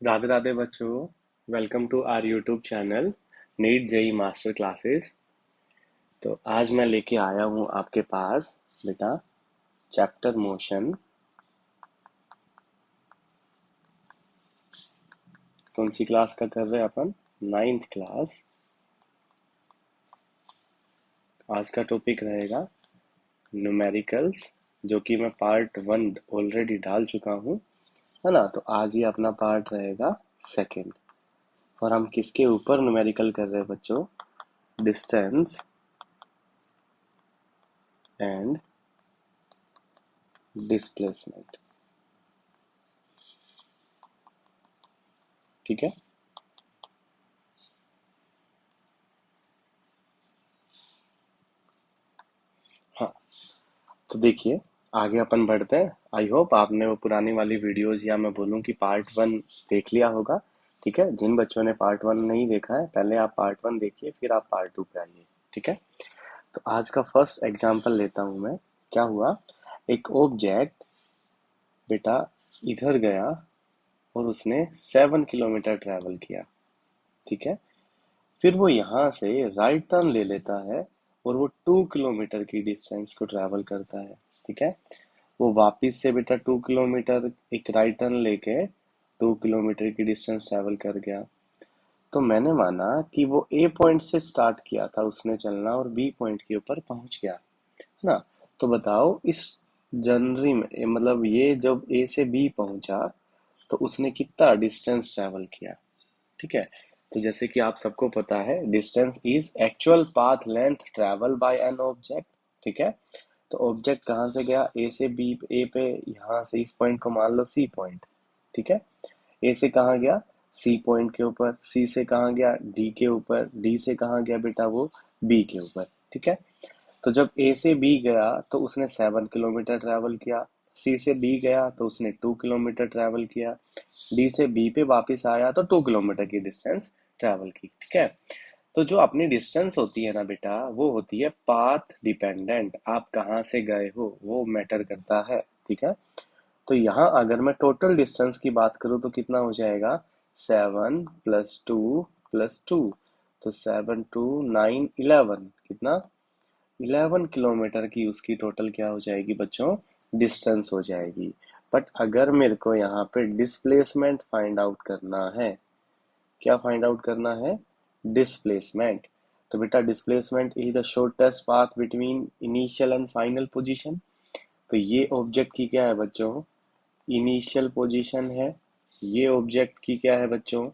राधे राधे बच्चों। Welcome to our YouTube channel NEET JEE master classes. तो आज मैं लेके आया हूँ आपके पास बेटा चैप्टर मोशन। कौन सी क्लास का कर रहे हैं अपन? Ninth class. आज का टॉपिक रहेगा न्यूमेरिकल्स, जो कि मैं पार्ट वन ऑलरेडी डाल चुका हूँ, है ना। तो आज ही अपना पार्ट रहेगा सेकंड। और हम किसके ऊपर न्यूमेरिकल कर रहे हैं बच्चों? Distance and displacement. ठीक है। हाँ, तो देखिए, आगे अपन बढ़ते हैं। आई होप आपने वो पुरानी वाली वीडियोस, या मैं बोलूँ कि पार्ट वन देख लिया होगा। ठीक है, जिन बच्चों ने पार्ट वन नहीं देखा है, पहले आप पार्ट वन देखिए, फिर आप पार्ट टू पे आइए। ठीक है। तो आज का फर्स्ट एग्जांपल लेता हूँ मैं। क्या हुआ? एक ऑब्जेक्ट बेटा इधर गया और उसने 7 किलोमीटर ट्रैवल किया। ठीक है। फिर वो यहाँ से राइट टर्न ले लेता है और वो 2 किलोमीटर की डिस्टेंस को ट्रैवल करता है। ठीक है। वो वापिस से बेटा 2 किलोमीटर एक राइट टर्न लेके 2 किलोमीटर की डिस्टेंस ट्रैवल कर गया। तो मैंने माना कि वो ए पॉइंट से स्टार्ट किया था उसने चलना और बी पॉइंट के ऊपर पहुंच गया, है ना। तो बताओ इस जनरी में, मतलब ये जब ए से बी पहुंचा तो उसने कितना डिस्टेंस ट्रैवल किया? ठीक है। तो जैसे कि आप सबको पता है, distance is actual path length travel by an object. ठीक है। तो ऑब्जेक्ट कहाँ से गया? ए से बी, ए पे, यहाँ से इस पॉइंट को मान लो सी पॉइंट। ठीक है। ए से कहाँ गया? सी पॉइंट के ऊपर। सी से कहाँ गया? डी के ऊपर। डी से कहाँ गया बेटा? वो बी के ऊपर। ठीक है। तो जब ए से बी गया तो उसने 7 किलोमीटर ट्रैवल किया। सी से डी गया तो उसने 2 किलोमीटर ट्रैवल किया। डी से बी पे वापस आया तो 2 किलोमीटर की डिस्टेंस ट्रैवल की। ठीक है। तो जो अपनी डिस्टेंस होती है ना बेटा, वो होती है पाथ डिपेंडेंट। आप कहाँ से गए हो वो मैटर करता है। ठीक है। तो यहाँ अगर मैं टोटल डिस्टेंस की बात करूँ तो कितना हो जाएगा? 7 + 2 + 2। तो 7 × 2 = 9, 11। कितना? 11 किलोमीटर की उसकी टोटल क्या हो जाएगी बच्चों? डिस्टेंस हो जाएगी। बट अगर मेरे को यहाँ पे डिस्प्लेसमेंट फाइंड आउट करना है, क्या फाइंड आउट करना है? डिस्प्लेसमेंट। तो बेटा displacement is the shortest path between initial and final position. तो ये ऑब्जेक्ट की क्या है बच्चों? इनिशियल पोजीशन है। ये ऑब्जेक्ट की क्या है बच्चों?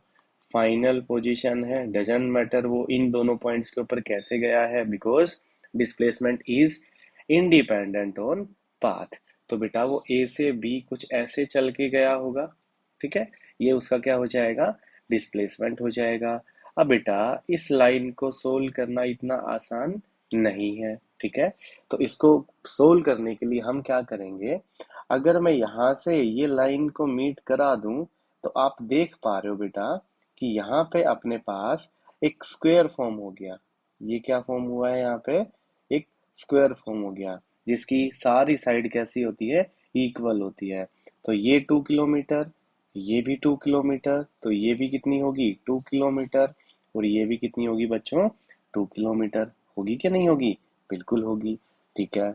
फाइनल पोजीशन है। डजेंट मैटर वो इन दोनों पॉइंट्स के ऊपर कैसे गया है, because displacement is independent on path. तो बेटा वो ए से बी कुछ ऐसे चल के गया होगा। ठीक है। ये उसका क्या हो जाएगा? डिस्प्लेसमेंट हो जाएगा। अब बेटा इस लाइन को सोल्व करना इतना आसान नहीं है। ठीक है। तो इसको सोल्व करने के लिए हम क्या करेंगे? अगर मैं यहाँ से ये लाइन को मीट करा दूं तो आप देख पा रहे हो बेटा कि यहाँ पे अपने पास एक स्क्वायर फॉर्म हो गया। ये क्या फॉर्म हुआ है यहाँ पे? एक स्क्वायर फॉर्म हो गया, जिसकी सारी साइड कैसी होती है? इक्वल होती है। तो ये 2 किलोमीटर, ये भी 2 किलोमीटर, तो ये भी कितनी होगी? 2 किलोमीटर। और ये भी कितनी होगी बच्चों? 2 किलोमीटर। होगी क्या नहीं होगी? बिल्कुल होगी। ठीक है।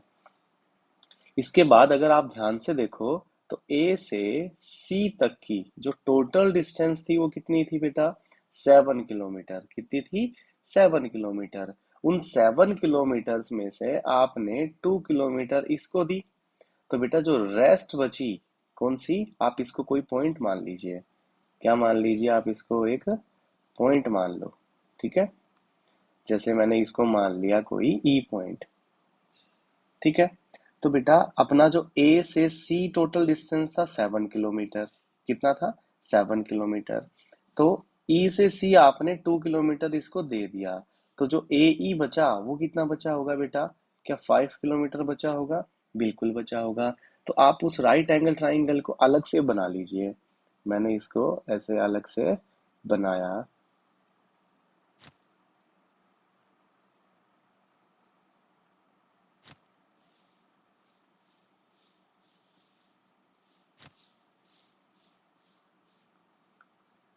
इसके बाद अगर आप ध्यान से देखो तो ए से सी तक की जो टोटल डिस्टेंस थी वो कितनी थी बेटा? 7 किलोमीटर। कितनी थी? 7 किलोमीटर। उन 7 किलोमीटर्स में से आपने 2 किलोमीटर इसको दी। तो बेटा जो रेस्ट बची, कौन सी? आप इसको कोई पॉइंट मान लीजिए। क्या मान लीजिए? आप इसको एक पॉइंट मान लो। ठीक है। जैसे मैंने इसको मान लिया कोई ई पॉइंट। ठीक है। तो बेटा अपना जो ए से सी टोटल डिस्टेंस था 7 किलोमीटर। कितना था? 7 किलोमीटर। तो ई से सी आपने 2 किलोमीटर इसको दे दिया। तो जो ए ई बचा वो कितना बचा होगा बेटा? क्या 5 किलोमीटर बचा होगा? बिल्कुल बचा होगा। तो आप उस राइट एंगल ट्राइंगल को अलग से बना लीजिए। मैंने इसको ऐसे अलग से बनाया।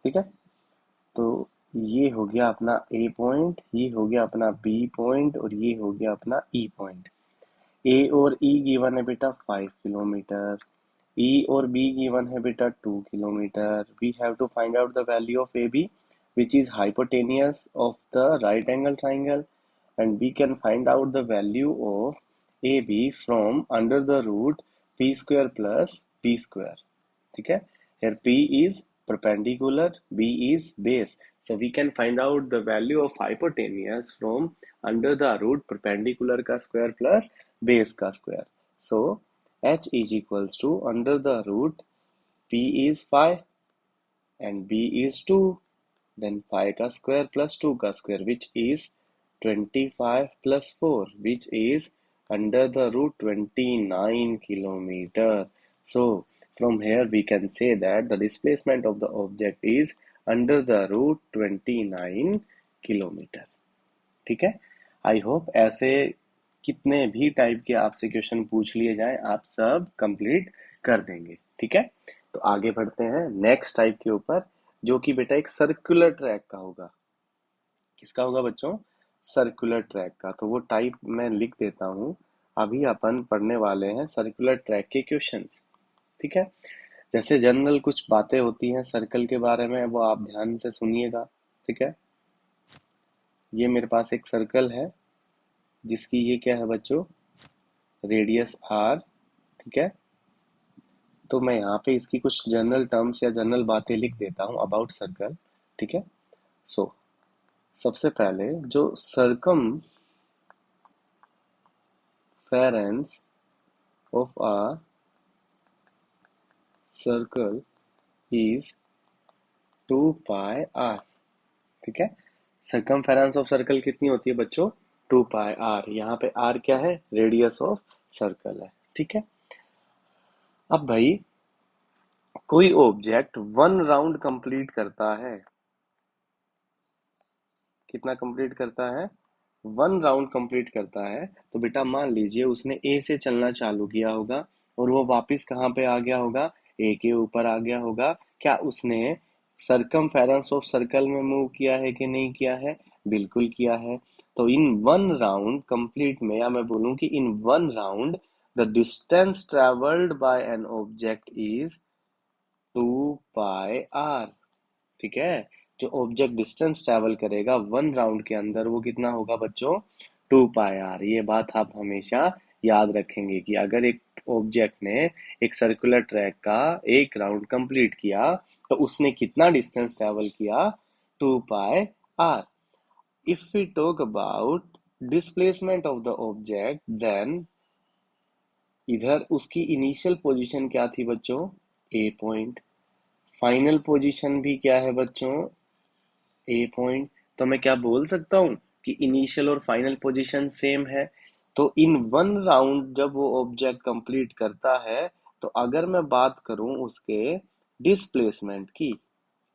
ठीक है। तो ये हो गया अपना ए पॉइंट, ये हो गया अपना बी पॉइंट, और ये हो गया अपना ई पॉइंट। ए और ई गिवन है बेटा 5 किलोमीटर, ई और बी गिवन है बेटा 2 kilometre. We have to find out the value of A B which is hypotenuse of the right angle triangle, and we can find out the value of AB from under the root p square plus b square. ठीक है। here P is perpendicular, B is base, so we can find out the value of hypotenuse from under the root perpendicular का square plus base का square. So H is equals to under the root P is 5 and B is 2, then 5 का square plus 2 का square, which is 25 plus 4, which is under the root 29 kilometer. So from here we can say that the displacement of the object is under the root 29 kilometer. ठीक है। I hope ऐसे कितने भी type के आपसे question पूछ लिए जाएं आप सब कंप्लीट कर देंगे। ठीक है। तो आगे बढ़ते हैं नेक्स्ट टाइप के ऊपर, जो कि बेटा एक सर्कुलर ट्रैक का होगा। किसका होगा बच्चों? सर्कुलर ट्रैक का। तो वो टाइप मैं लिख देता हूँ। अभी अपन पढ़ने वाले हैं सर्कुलर ट्रैक के क्वेश्चंस। ठीक है। जैसे जनरल कुछ बातें होती हैं सर्कल के बारे में, वो आप ध्यान से सुनिएगा। ठीक है। ये मेरे पास एक सर्कल है जिसकी ये क्या है बच्चों, रेडियस आर। ठीक है। तो मैं यहाँ पे इसकी कुछ जनरल टर्म्स या जनरल बातें लिख देता हूँ अबाउट सर्कल। ठीक है। सो सबसे पहले जो circumference of a circle is 2πr। ठीक है। सर्कमफेरेंस ऑफ सर्कल कितनी होती है बच्चों? 2πr। यहाँ पे r क्या है? रेडियस ऑफ सर्कल है। ठीक है। अब भाई कोई ऑब्जेक्ट 1 राउंड कंप्लीट करता है, कितना कंप्लीट करता है? 1 राउंड कंप्लीट करता है। तो बेटा मान लीजिए उसने ए से चलना चालू किया होगा और वो वापस कहाँ पे आ गया होगा? ए के ऊपर आ गया होगा। क्या उसने सर्कमफेरेंस ऑफ सर्कल में मूव किया है कि नहीं किया है? बिल्कुल किया है। तो इन 1 राउंड कंप्लीट में, या मैं बोलूं कि इन 1 round the distance travelled by an object is 2πr। ठीक है। जो ऑब्जेक्ट डिस्टेंस ट्रेवल करेगा 1 राउंड के अंदर वो कितना होगा बच्चों? 2πr। ये बात आप हमेशा याद रखेंगे कि अगर एक ऑब्जेक्ट ने एक सर्कुलर ट्रैक का 1 राउंड कंप्लीट किया तो उसने कितना डिस्टेंस ट्रेवल किया? 2πr। If we talk about displacement of the object, then इधर उसकी इनिशियल पोजीशन क्या थी बच्चों? ए पॉइंट। फाइनल पोजीशन भी क्या है बच्चों? ए पॉइंट। तो मैं क्या बोल सकता हूँ कि इनिशियल और फाइनल पोजीशन सेम है। तो इन 1 राउंड जब वो ऑब्जेक्ट कंप्लीट करता है, तो अगर मैं बात करूं उसके डिस्प्लेसमेंट की,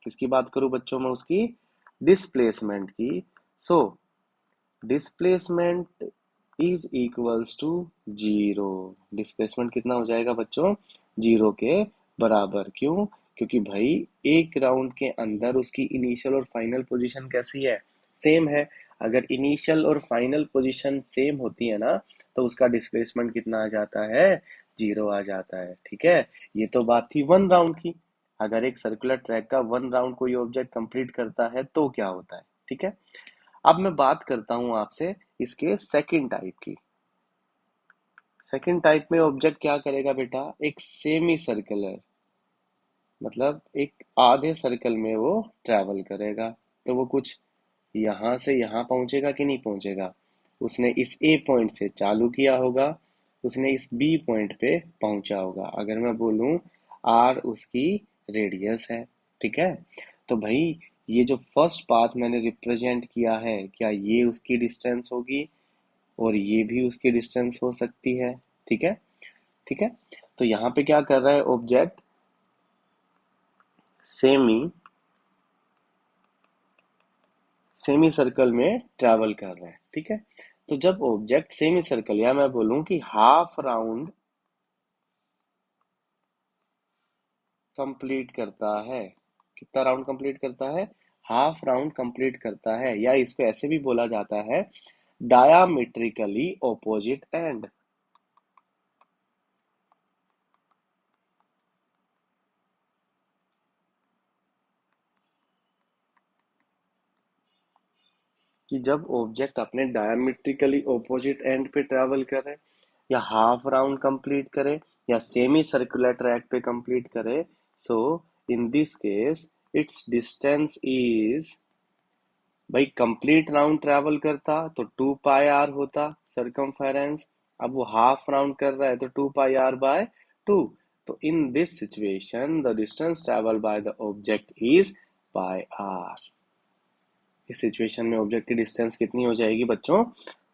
किसकी बात करूं बच्चों मैं? उसकी डिस्प्लेसमेंट की। So displacement is equals to 0। Displacement कितना हो जाएगा बच्चों? 0 के बराबर। क्यों? क्योंकि भाई 1 राउंड के अंदर उसकी इनिशियल और फाइनल पोजीशन कैसी है? सेम है। अगर इनिशियल और फाइनल पोजीशन सेम होती है ना, तो उसका डिस्प्लेसमेंट कितना आ जाता है? 0 आ जाता है। ठीक है। ये तो बात थी 1 राउंड की। अगर एक सर्कुलर ट्रैक का 1 राउंड कोई ऑब्जेक्ट कंप्लीट करता है तो क्या होता है? ठीक है। अब मैं बात करता हूं आपसे इसके सेकंड टाइप की। सेकंड टाइप में ऑब्जेक्ट क्या करेगा बेटा? एक सेमी सर्कुलर, मतलब एक आधे सर्कल में वो ट्रैवल करेगा। तो वो कुछ यहाँ से यहाँ पहुंचेगा कि नहीं पहुंचेगा? उसने इस ए पॉइंट से चालू किया होगा, उसने इस बी पॉइंट पे पहुंचा होगा। अगर मैं बोलूं आर उसकी रेडियस है। ठीक है। तो भाई ये जो फर्स्ट पाथ मैंने रिप्रेजेंट किया है, क्या ये उसकी डिस्टेंस होगी? और ये भी उसकी डिस्टेंस हो सकती है। ठीक है। ठीक है। तो यहाँ पे क्या कर रहा है ऑब्जेक्ट? सेमी सेमी सर्कल में ट्रैवल कर रहा है। ठीक है। तो जब ऑब्जेक्ट सेमी सर्कल, या मैं बोलूं कि हाफ राउंड कंप्लीट करता है, कितना राउंड कंप्लीट करता है? हाफ राउंड कंप्लीट करता है, या इसको ऐसे भी बोला जाता है डायामीट्रिकली ऑपोजिट एंड। कि जब ऑब्जेक्ट अपने डायमेट्रिकली ऑपोजिट एंड पे ट्रैवल करे, या हाफ राउंड कंप्लीट करे, या सेमी सर्कुलर ट्रैक पे कंप्लीट करे, so in this case it's distance is, भाई कंप्लीट राउंड ट्रैवल करता तो 2 पाई आर होता सरकमफेरेंस। अब वो हाफ राउंड कर रहा है तो 2 पाई आर बाय 2। तो in this situation the distance travel by the object is pi r. इस सिचुएशन में ऑब्जेक्ट की डिस्टेंस कितनी हो जाएगी बच्चों?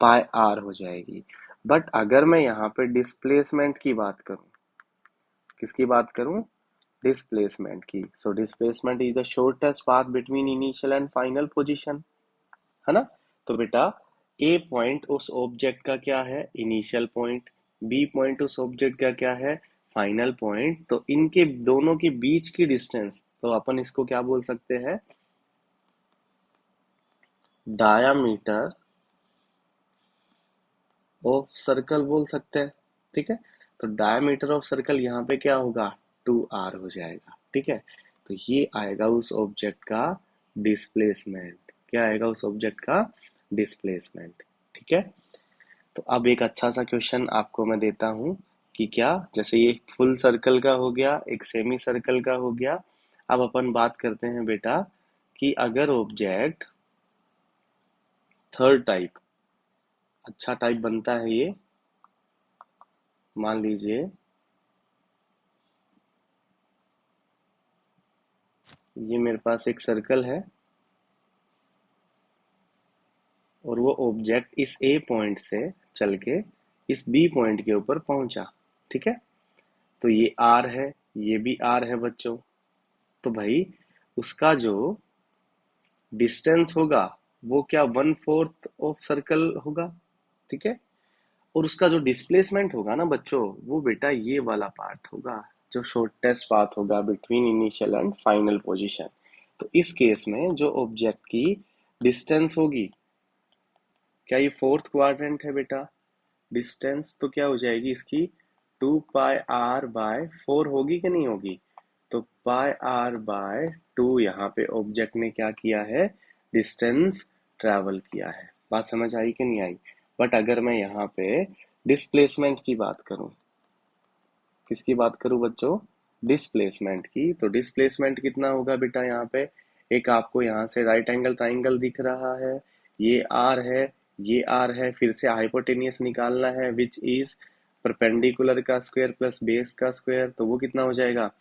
पाई आर हो जाएगी। बट अगर मैं यहाँ पे डिस्प्लेसमेंट की बात करूँ, किसकी बात करूँ? डिस्प्लेसमेंट की। So displacement is the shortest path between initial and final position, है ना? तो बेटा ए पॉइंट उस ऑब्जेक्ट का क्या है? Initial point. बी पॉइंट उस ऑब्जेक्ट का क्या है? Final point. तो इनके दोनों के बीच की डिस्टेंस, तो अपन इसको क्या बोल सकते हैं? डायामीटर ऑफ सर्कल बोल सकते हैं। ठीक है, तो डायमीटर ऑफ सर्कल यहाँ पे क्या होगा? 2r हो जाएगा। ठीक है, तो ये आएगा उस ऑब्जेक्ट का डिस्प्लेसमेंट। क्या आएगा उस ऑब्जेक्ट का? डिस्प्लेसमेंट। ठीक है, तो अब एक अच्छा सा क्वेश्चन आपको मैं देता हूँ कि क्या, जैसे ये फुल सर्कल का हो गया, एक सेमी सर्कल का हो गया। अब अपन बात करते हैं बेटा कि अगर ऑब्जेक्ट थर्ड टाइप, अच्छा टाइप बनता है ये, मान लीजिए ये मेरे पास एक सर्कल है और वो ऑब्जेक्ट इस ए पॉइंट से चल के इस बी पॉइंट के ऊपर पहुंचा। ठीक है, तो ये आर है, ये भी आर है बच्चों। तो भाई उसका जो डिस्टेंस होगा वो क्या 1/4 ऑफ सर्कल होगा। ठीक है, और उसका जो डिस्प्लेसमेंट होगा ना बच्चों, वो बेटा ये वाला पार्ट होगा, जो शॉर्टेस्ट पाथ होगा between initial and final position. तो इस केस में जो ऑब्जेक्ट की डिस्टेंस होगी, क्या ये फोर्थ क्वाड्रेंट है बेटा? डिस्टेंस तो क्या हो जाएगी इसकी? 2 पाई आर बाय 4 होगी कि नहीं होगी? तो पाई आर बाय 2 यहाँ पे ऑब्जेक्ट ने क्या किया है? डिस्टेंस ट्रैवल किया है। बात समझ आई कि नहीं आई? बट अगर मैं यहाँ पे डिस्प्लेसमेंट की बात करूँ, किसकी बात करूँ बच्चों? डिस्प्लेसमेंट की। तो डिस्प्लेसमेंट कितना होगा बेटा? यहाँ पे एक आपको यहाँ से राइट एंगल ट्राइंगल दिख रहा है, ये आर है, ये आर है, फिर से हाइपोटेनियस निकालना है विच इज परपेंडिकुलर का स्क्वायर प्लस बेस का स्क्वायर। तो वो कितना हो जाएगा?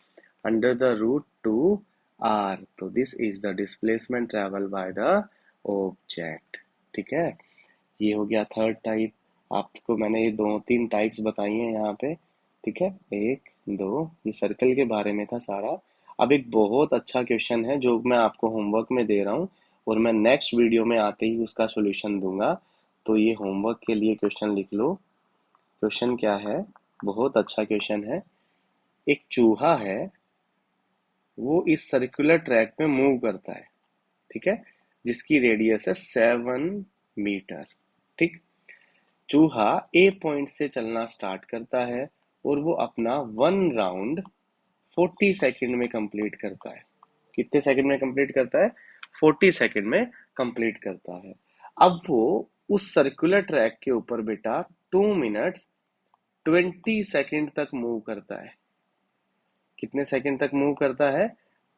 Under the root 2r। तो this is the displacement travel by the object. ठीक है, ये हो गया थर्ड टाइप। आपको मैंने ये दो तीन टाइप्स बताई हैं यहाँ पे। ठीक है, एक दो, ये सर्कल के बारे में था सारा। अब एक बहुत अच्छा क्वेश्चन है जो मैं आपको होमवर्क में दे रहा हूँ, और मैं नेक्स्ट वीडियो में आते ही उसका सॉल्यूशन दूंगा। तो ये होमवर्क के लिए क्वेश्चन लिख लो। क्वेश्चन क्या है? बहुत अच्छा क्वेश्चन है। एक चूहा है, वो इस सर्कुलर ट्रैक पे मूव करता है। ठीक है, जिसकी रेडियस है 7 मीटर। ठीक, चूहा ए पॉइंट से चलना स्टार्ट करता है और वो अपना 1 राउंड 40 सेकंड में कंप्लीट करता है। कितने सेकंड में कंप्लीट करता है? 40 सेकंड में कंप्लीट करता है। अब वो उस सर्कुलर ट्रैक के ऊपर बेटा 2 मिनट 20 सेकंड तक मूव करता है। कितने सेकंड तक मूव करता है?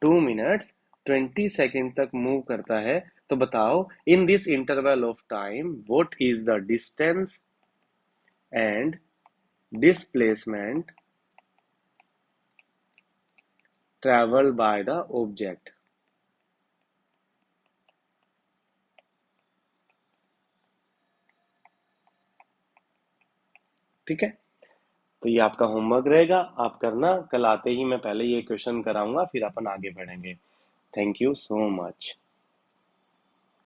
2 मिनट 20 सेकंड तक मूव करता है। तो बताओ in this interval of time what is the distance and displacement traveled by the object। ठीक है, तो ये आपका होमवर्क रहेगा, आप करना। कल आते ही मैं पहले ये क्वेश्चन कराऊंगा, फिर अपन आगे बढ़ेंगे। Thank you so much.